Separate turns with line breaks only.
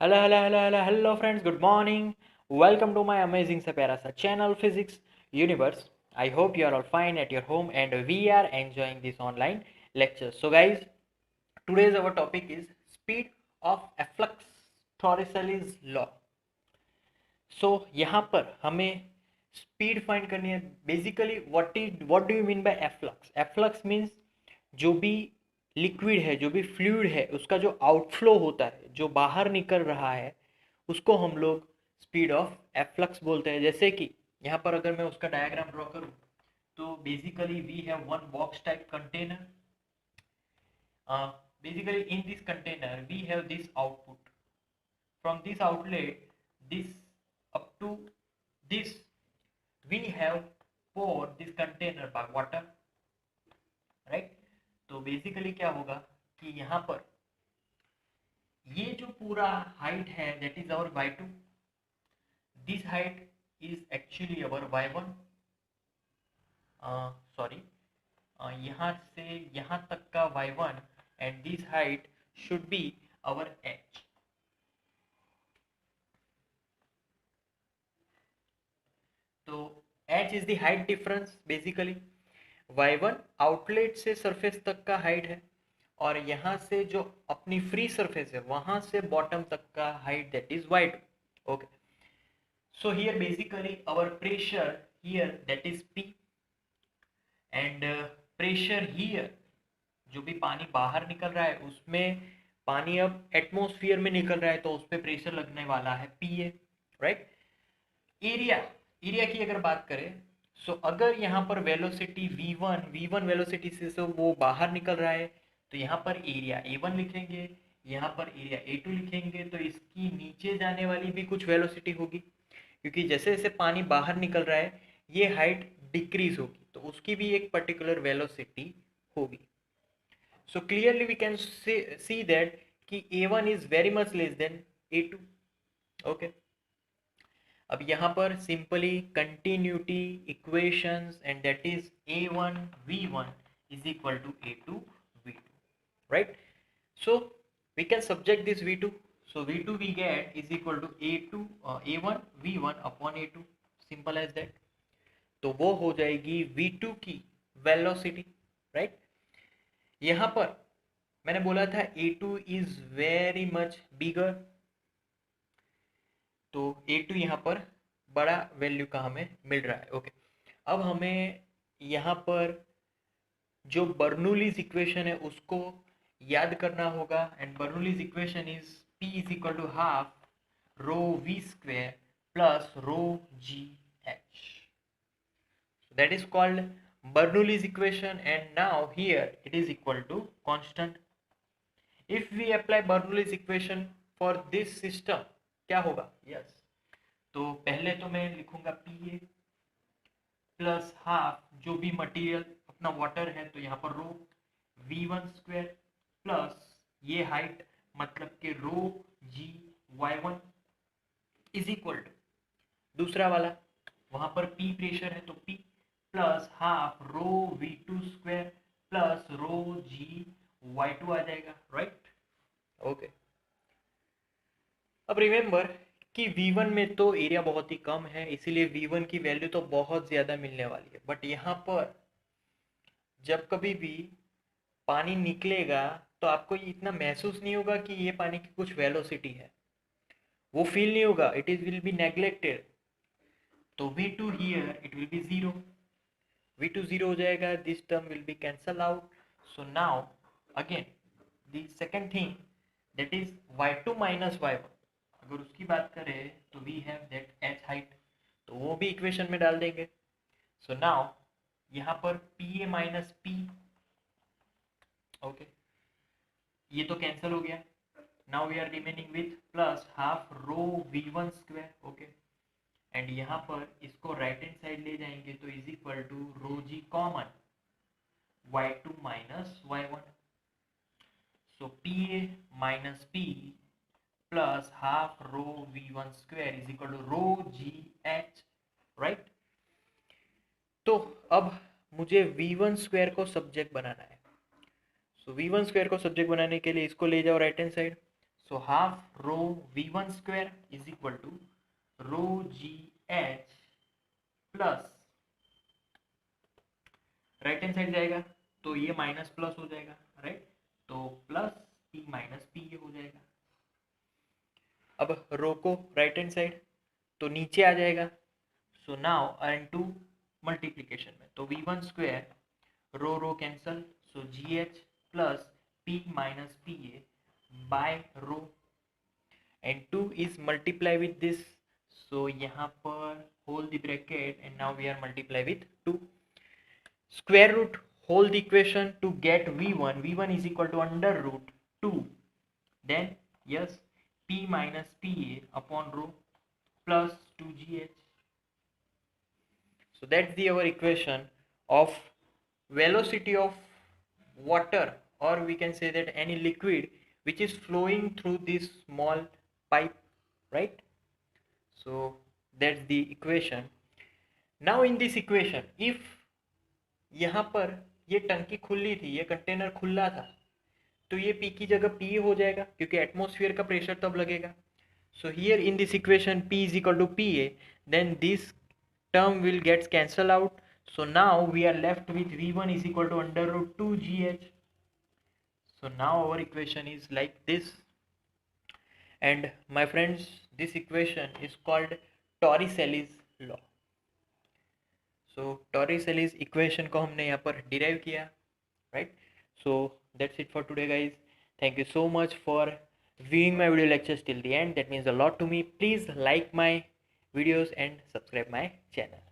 Hello friends, good morning. Welcome to my amazing sa pyara sa channel Physics Universe. I hope you are all fine at your home and we are enjoying this online lecture. So guys, today's our topic is speed of efflux Torricelli's law. So यहाँ पर हमें speed find करनी है. Basically what do you mean by efflux? Efflux means जो भी liquid है, जो भी फ्लूइड है, उसका जो आउटफ्लो होता है, जो बाहर निकल रहा है, उसको हम लोग स्पीड ऑफ एफ्लक्स बोलते हैं. जैसे कि यहाँ पर अगर मैं उसका डायग्राम ड्रॉ करूँ तो basically we have one box type container. Basically in this container we have this output. From this outlet, this up to this, we have poured this container by water, right? तो basically क्या होगा कि यहाँ पर ये जो पूरा height है that is our y2. This height is actually our y1. Sorry, यहाँ से यहाँ तक का y1 and this height should be our h. तो h is the height difference. Basically y1 outlet से सरफेस तक का हाइट है और यहाँ से जो अपनी फ्री सरफेस है वहां से बॉटम तक का height that is y2. Okay, so here basically our pressure here that is p and pressure here, जो भी पानी बाहर निकल रहा है उसमें पानी अब एटमॉस्फेयर में निकल रहा है तो उस पर प्रेशर लगने वाला है pa, राइट? एरिया की अगर बात करें सो अगर यहाँ पर वेलोसिटी v1 वेलोसिटी से वो बाहर निकल रहा है तो यहाँ पर एरिया a1 लिखेंगे, यहाँ पर एरिया a2 लिखेंगे. तो इसकी नीचे जाने वाली भी कुछ वेलोसिटी होगी क्योंकि जैसे जैसे पानी बाहर निकल रहा है ये हाइट डिक्रीज होगी तो उसकी भी एक पर्टिकुलर वेलोसिटी होगी. So clearly we can see that कि a1 is very much less than a2. Okay, अब यहाँ पर simply continuity equations and that is a1 v1 is equal to a2 v2, right? So we can subject this v2. So v2 we get is equal to a1 v1 upon a2. Simple as that. तो वो हो जाएगी v2 की velocity, right? यहाँ पर मैंने बोला था a2 is very much bigger, तो a2 यहाँ पर बड़ा वैल्यू का हमें मिल रहा है. ओके, अब हमें यहाँ पर जो बर्नौलीज इक्वेशन है उसको याद करना होगा and Bernoulli's equation is p is equal to half rho v square plus rho g h. That is called Bernoulli's equation and now here it is equal to constant. If we apply Bernoulli's equation for this system क्या होगा? yes, तो पहले तो मैं लिखूंगा Pa plus half जो भी material अपना वाटर है तो यहाँ पर रो v1 स्क्वायर प्लस ये हाइट मतलब कि rho g y1 is equal to दूसरा वाला वहां पर P प्रेशर है तो P plus half rho v2 square plus rho g y2 आ जाएगा, राइट? ओके, अब रिमेंबर कि v1 में तो एरिया बहुत ही कम है इसीलिए v1 की वैल्यू तो बहुत ज़्यादा मिलने वाली है. बट यहाँ पर जब कभी भी पानी निकलेगा तो आपको इतना महसूस नहीं होगा कि ये पानी की कुछ वेलोसिटी है, वो फील नहीं होगा, it is will be neglected. तो v2 here it will be zero, v2 zero हो जाएगा, this term will be cancel out. So now again the second thing that is y2 minus y1. अगर उसकी बात करें तो we have that h height, तो वो भी इक्वेशन में डाल देंगे. सो नाउ यहाँ पर pa माइनस p, ओके, ये तो कैंसिल हो गया. Now we are remaining with plus half rho v1 square. Okay, and यहाँ पर इसको राइट हैंड साइड ले जाएंगे तो is equal to rho g common y2 minus y1. So pa minus p plus half rho v1 square is equal to rho g h, right? तो अब मुझे v1 square को सब्जेक्ट बनाना है. सो v1 square को subject बनाने के लिए इसको ले जाओ right hand side. So So half rho V1 square is equal to rho GH plus right hand side जाएगा तो ये माइनस प्लस हो जाएगा, राइट, तो प्लस पी माइनस पी ये हो जाएगा। अब रो को राइट हैंड साइड तो नीचे आ जाएगा, so now and two multiplication में तो V1 square rho rho cancel, so GH plus P minus PA by rho and 2 is multiply with this, so यहाँ पर whole the bracket and now we are multiply with 2, square root whole the equation to get v1 is equal to under root 2, then yes, p minus pa upon rho plus 2gh. So that's the our equation of velocity of water, or we can say that any liquid which is flowing through this small pipe, right? So that's the equation. Now in this equation, if यहाँ पर ये टंकी खुली थी, ये container खुला था, तो ये P की जगह P हो जाएगा क्योंकि एटमॉस्फेयर का प्रेशर तब लगेगा। So here in this equation P is equal to PA, then this term will gets cancel out, so now we are left with V1 is equal to under root 2GH. So now our equation is like this, and my friends, this equation is called Torricelli's law. So Torricelli's equation को हमने यहाँ पर derive किया, right. So that's it for today guys. Thank you so much for viewing my video lectures till the end. That means a lot to me. Please like my videos and subscribe my channel.